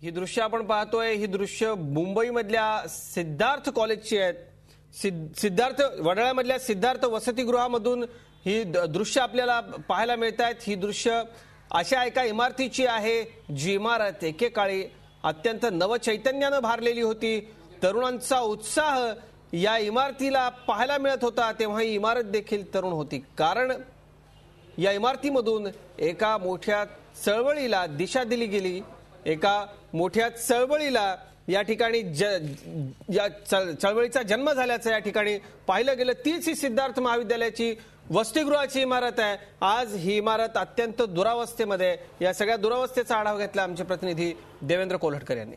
ही दृश्य आपण पाहतोय, ही दृश्य मुंबईमधल्या सिद्धार्थ कॉलेजची आहेत. सिद्धार्थ वडाळ्यामधल्या सिद्धार्थ वसतिगृहामधून ही दृश्य आपल्याला पाहायला मिळत आहेत. ही दृश्य अशा एका इमारतीची आहे जी इमारत एकेकाळी अत्यंत नवचैतन्यानं भारलेली होती. तरुणांचा उत्साह या इमारतीला पाहायला मिळत होता. तेव्हा ही इमारत देखील तरुण होती, कारण या इमारतीमधून एका मोठ्या चळवळीला दिशा दिली गेली. एका मोठ्या चळवळीला या ठिकाणी या चळवळीचा जन्म झाल्याचं या ठिकाणी पाहिलं गेलं. तीच ही सिद्धार्थ महाविद्यालयाची वसतिगृहाची इमारत आहे. आज ही इमारत अत्यंत दुरावस्थेमध्ये. या सगळ्या दुरावस्थेचा आढावा घेतला आमचे प्रतिनिधी देवेंद्र कोल्हटकर यांनी.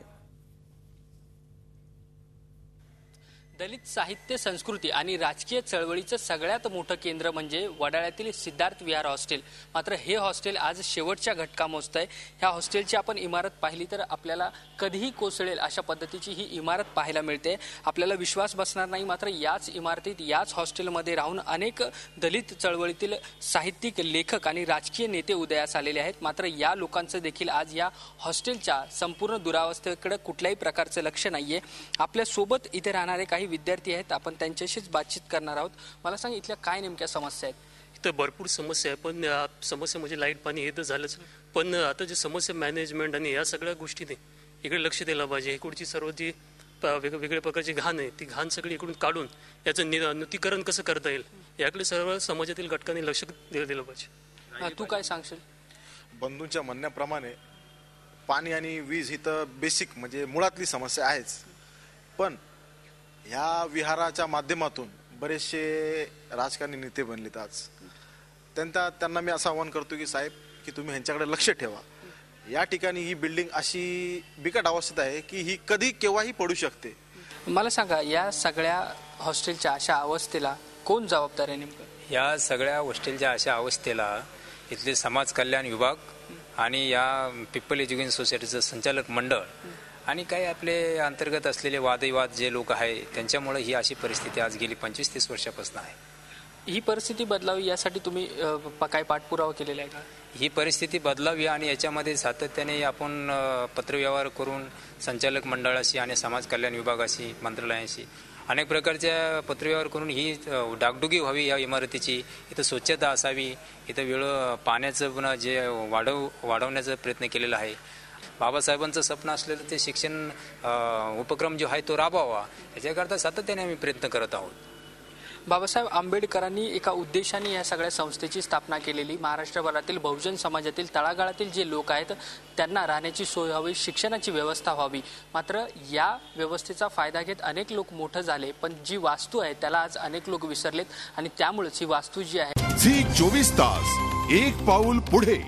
दलित साहित्य, संस्कृती आणि राजकीय चळवळीचं सगळ्यात मोठं केंद्र म्हणजे वडाळ्यातील सिद्धार्थ विहार हॉस्टेल. मात्र हे हॉस्टेल आज शेवटच्या घटका मोजतंय. ह्या हॉस्टेलची आपण इमारत पाहिली तर आपल्याला कधीही कोसळेल अशा पद्धतीची ही इमारत पाहायला मिळते. आपल्याला विश्वास बसणार नाही, मात्र याच इमारतीत, याच हॉस्टेलमध्ये राहून अनेक दलित चळवळीतील साहित्यिक, लेखक आणि राजकीय नेते उदयास आलेले आहेत. मात्र या लोकांचं देखील आज या हॉस्टेलच्या संपूर्ण दुरावस्थेकडे कुठल्याही प्रकारचं लक्ष नाहीये. आपल्या सोबत इथे राहणारे काही विद्यार्थी आहेत, आपण त्यांच्याशीच बातचीत करणार आहोत. मला सांग, इथल्या काय नेमक्या समस्या आहेत? इथं भरपूर समस्या आहे, पण समस्या म्हणजे लाईट पाणी हे तर झालंच, पण आता जे समस्या मॅनेजमेंट आणि या सगळ्या गोष्टीने इकडे लक्ष दिलं पाहिजे. इकडची सर्व जी वेगवेगळ्या प्रकारची घाण आहे ती घाण सगळी इकडून काढून याचं नुतीकरण कसं करता येईल याकडे सर्व समाजातील घटकांनी लक्ष दिलं पाहिजे. तू काय सांगशील? बंधूंच्या म्हणण्याप्रमाणे पाणी आणि वीज ही तर बेसिक म्हणजे मुळातली समस्या आहेच, पण ह्या विहाराच्या माध्यमातून बरेचसे राजकारणी नेते बनलेत. आज त्यांना मी असं आवाहन करतो की साहेब, की तुम्ही ह्यांच्याकडे लक्ष ठेवा. या ठिकाणी ही बिल्डिंग अशी बिकट अवस्थेत आहे की ही कधी केव्हाही पडू शकते. मला सांगा, या सगळ्या हॉस्टेलच्या अशा अवस्थेला कोण जबाबदार आहे नेमकं? या सगळ्या हॉस्टेलच्या अशा अवस्थेला इथले समाज कल्याण विभाग आणि या पीपल एज्युकेशन सोसायटीचं संचालक मंडळ आणि काही आपले अंतर्गत असलेले वादविवाद जे लोक आहे त्यांच्यामुळे ही अशी परिस्थिती आज गेली 25-30 वर्षापासून आहे. ही परिस्थिती बदलावी यासाठी तुम्ही काय पाठपुरावा केलेला आहे का? ही परिस्थिती बदलावी आणि याच्यामध्ये सातत्याने आपण पत्रव्यवहार करून संचालक मंडळाशी आणि समाज कल्याण विभागाशी, मंत्रालयाशी अनेक प्रकारच्या पत्रव्यवहार करून ही डागडुगी व्हावी या इमारतीची. इथं स्वच्छता असावी, इथं पाण्याचं पुन्हा जे वाढवण्याचा प्रयत्न केलेला आहे. बाबासाहेबांचं स्वप्न असलेलं ते शिक्षण उपक्रम जो आहे तो राबवावा याच्याकरता सातत्याने आम्ही प्रयत्न करत आहोत. बाबासाहेब आंबेडकरांनी एका उद्देशाने या सगळ्या संस्थेची स्थापना केलेली. महाराष्ट्रभरातील बहुजन समाजातील तळागाळातील जे लोक आहेत त्यांना राहण्याची सोय हवी, शिक्षणाची व्यवस्था व्हावी. मात्र या व्यवस्थेचा फायदा घेत अनेक लोक मोठं झाले, पण जी वास्तू आहे त्याला आज अनेक लोक विसरलेत आणि त्यामुळेच ही वास्तू जी आहे. झी 24 तास एक पाऊल पुढे.